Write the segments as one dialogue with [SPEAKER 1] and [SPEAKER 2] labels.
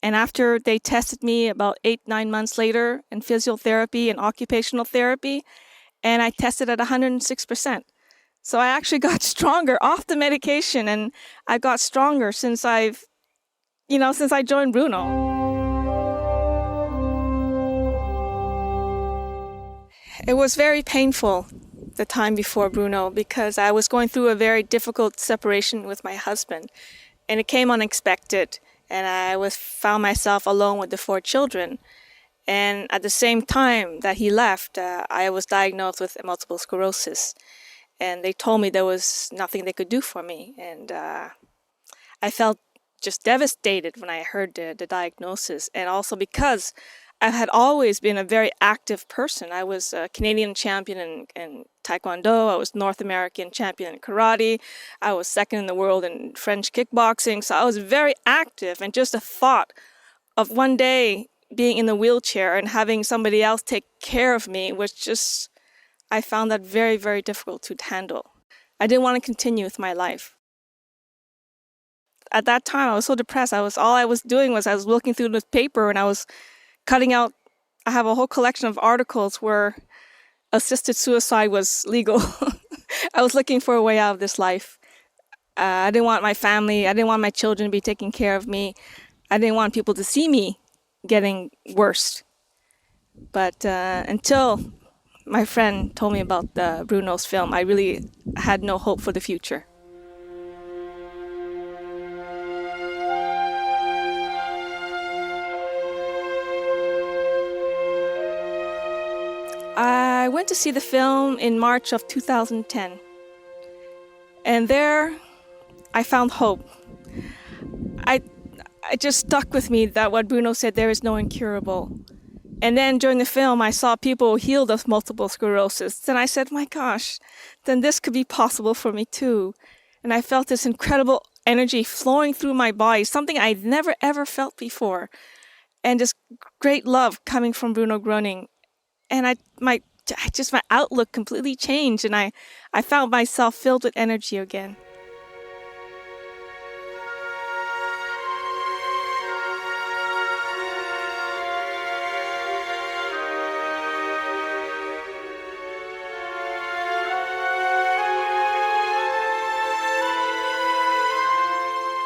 [SPEAKER 1] And after they tested me about 8-9 months later in physiotherapy and occupational therapy, and I tested at 106%. So I actually got stronger off the medication, and I got stronger since I joined Bruno. It was very painful the time before Bruno because I was going through a very difficult separation with my husband, and it came unexpected, and I found myself alone with the 4 children. And at the same time that he left, I was diagnosed with multiple sclerosis, and they told me there was nothing they could do for me. And I felt just devastated when I heard the diagnosis, and also because I had always been a very active person. I was a Canadian champion in Taekwondo. I was North American champion in karate. I was second in the world in French kickboxing. So I was very active, and just the thought of one day being in a wheelchair and having somebody else take care of me was just, I found that very, very difficult to handle. I didn't want to continue with my life. At that time, I was so depressed. All I was doing was I was looking through the paper, and I was cutting out. I have a whole collection of articles where assisted suicide was legal. I was looking for a way out of this life. I didn't want my family, I didn't want my children to be taking care of me. I didn't want people to see me getting worse. But until my friend told me about Bruno's film, I really had no hope for the future. I went to see the film in March of 2010. And there, I found hope. It just stuck with me that what Bruno said, there is no incurable. And then during the film, I saw people healed of multiple sclerosis. Then I said, my gosh, then this could be possible for me too. And I felt this incredible energy flowing through my body, something I'd never ever felt before. And this great love coming from Bruno Gröening. And my outlook completely changed, and I found myself filled with energy again.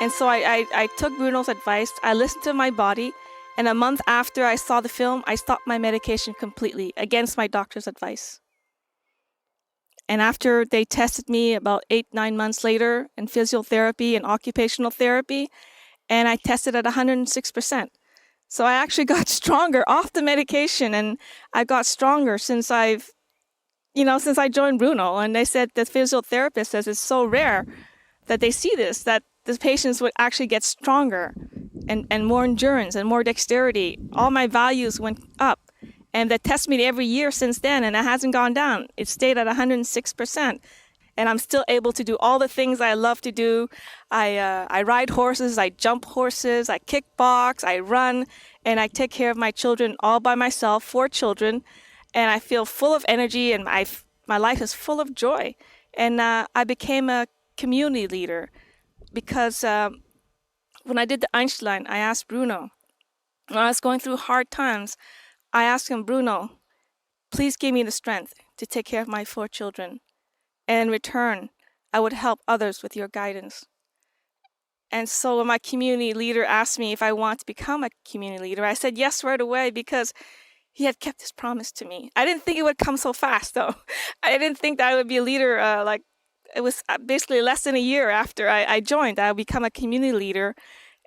[SPEAKER 1] And so I took Bruno's advice. I listened to my body. And a month after I saw the film, I stopped my medication completely against my doctor's advice. And after they tested me about 8-9 months later in physiotherapy and occupational therapy, and I tested at 106%. So I actually got stronger off the medication, and I got stronger since I joined Bruno. And they said, the physiotherapist says it's so rare that they see this, that the patients would actually get stronger and more endurance and more dexterity. All my values went up, and they test me every year since then, and it hasn't gone down. It stayed at 106%, and I'm still able to do all the things I love to do. I ride horses, I jump horses, I kickbox, I run, and I take care of my children all by myself, 4 children, and I feel full of energy, and my life is full of joy. And I became a community leader because when I did the Einstein, I asked Bruno, when I was going through hard times, I asked him, Bruno, please give me the strength to take care of my 4 children. And in return, I would help others with your guidance. And so when my community leader asked me if I want to become a community leader, I said yes right away because he had kept his promise to me. I didn't think it would come so fast, though. I didn't think that I would be a leader it was basically less than a year after I joined. I become a community leader,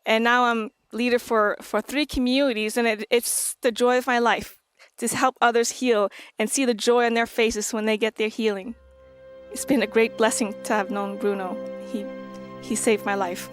[SPEAKER 1] and now I'm leader for 3 communities, and it's the joy of my life to help others heal and see the joy on their faces when they get their healing. It's been a great blessing to have known Bruno. He saved my life.